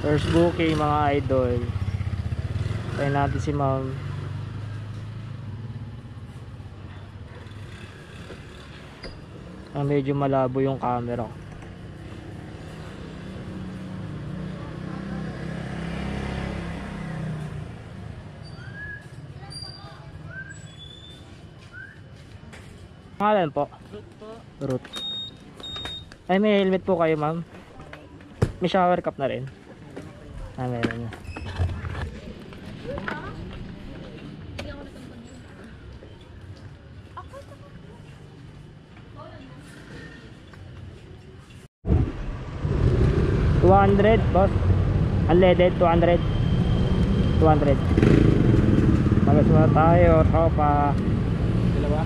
First booking mga idol. Tayo natin si ma'am. Medyo malabo yung camera. Pangalan po? Root po. Root. Ay, may helmet po kayo ma'am? May shower cap na rin? Meron na. $200 boss. Unleaded 200. Magas muna tayo. Tropa. Dalawa?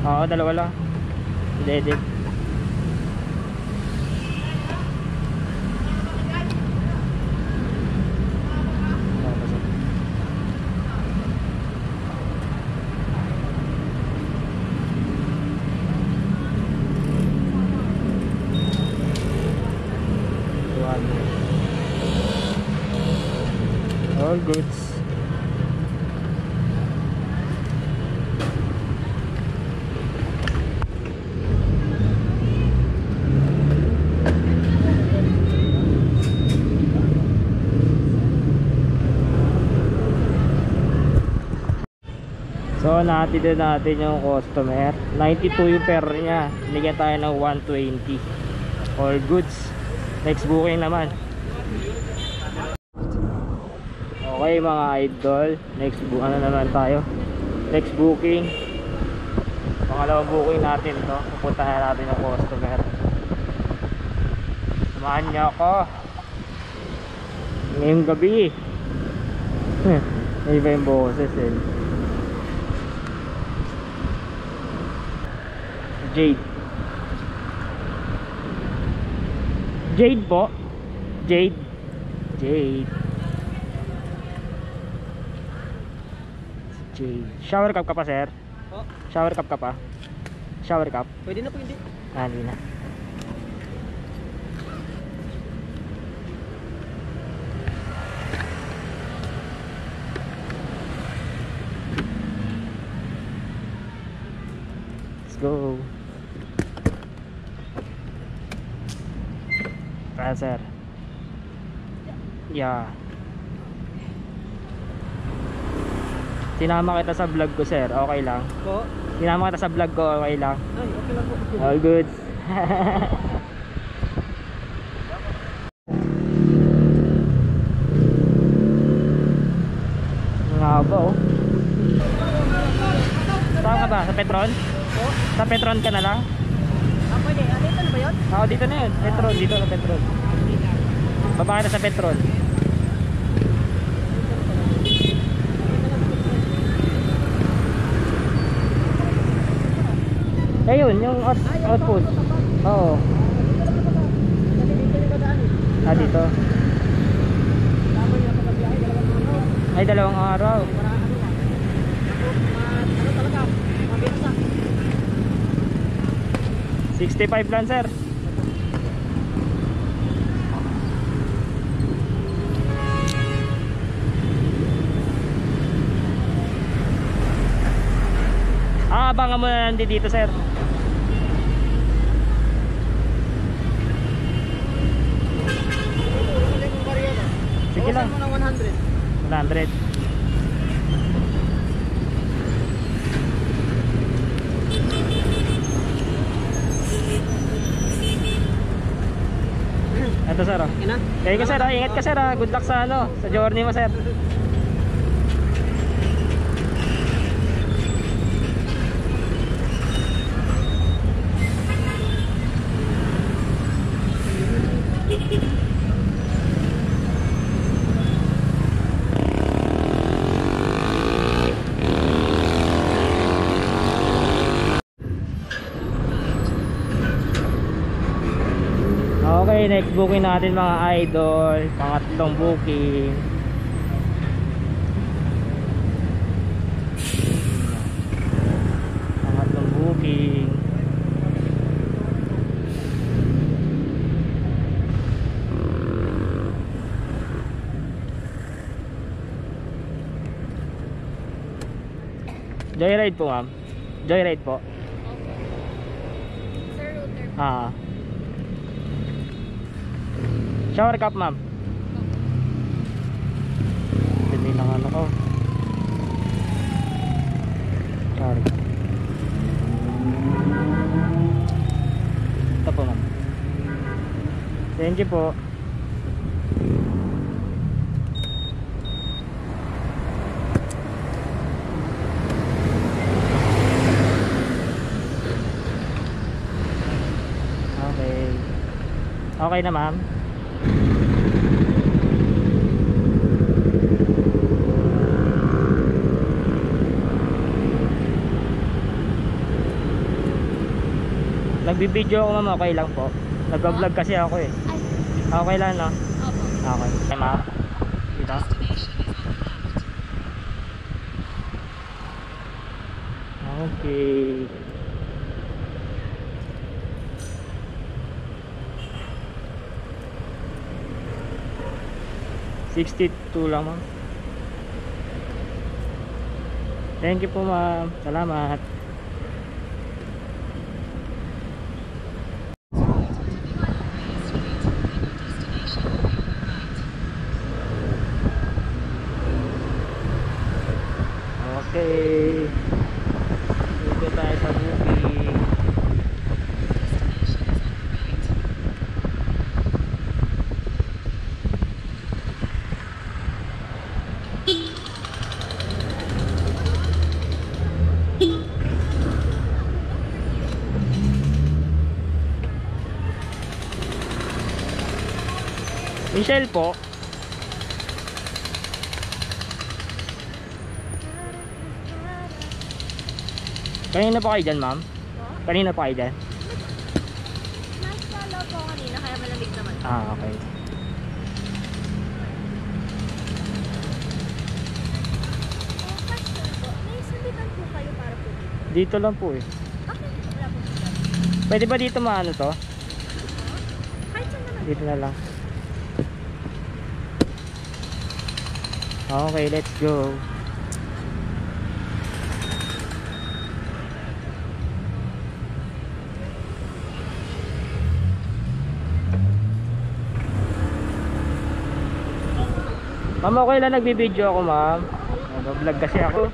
Oo, dalawa lang. Unleaded. All goods. So natin natin yung customer. 92 yung per niya. Bigyan tayo ng 120. All goods. Next booking naman. Okay mga idol, next ano naman tayo, next booking, pangalawang booking natin to. Pupuntahan natin yung customer. Samahan niyo ako ngayong gabi. May iba yung boses eh. Jade po. Jade. Shower cap ka pa sir? Oh. Shower cap ka pa? Shower cap? Pwede na po hindi. Hindi na. Let's go. Kaya sir. Yeah. Sinama kita sa vlog ko sir, okay lang? Po? Sinama kita sa vlog ko, okay lang? Ay, okay lang po. All good. Nga ba oh? Saan ka ba? Sa Petron? Po? Sa Petron ka na lang? Pwede. Dito na ba yun? Oo, dito na yun. Petron, dito sa Petron. Baba kita sa Petron. Ayun, yung outpost. Oo. Dito. Ay, 2 araw. 65 lang sir. Abangan mo na lang dito sir. Sige lang. 100. Ito sir. Thank you sir. Ingat ka sir. Good luck sa sa journey mo sir. Okay, next booking natin mga idol. Pangatlong booking. Joyride po ma'am. Joyride po. Opo. Sir router. Ah. Shower cap ma'am. Dali ng ano ko. Shower cap. Ito po ma'am. Thank you po. Okay. Okay na ma'am. Nagbibideo ako ma'am, okay lang po. Nag-vlog kasi ako eh. Ay, Okay lang no? opo. Okay. Okay ma'am. Dito. Okay. $62 lang ma'am. Thank you po ma'am. Salamat. Okay. Dito tayo sa booking. Michelle po. Kanina pa kayo dyan ma'am? Po? Kanina pa kayo dyan? Nasa loob po kanina, kaya malamig naman. Ah, okay. Question po, may salitan po kayo para po dito? Dito lang po eh. Okay, wala po siya. Pwede ba dito maano to? Kahit saan naman. Dito na lang. Okay, let's go. Ma'am, okay lang nagbibideo ako ma'am. Nag-vlog kasi ako.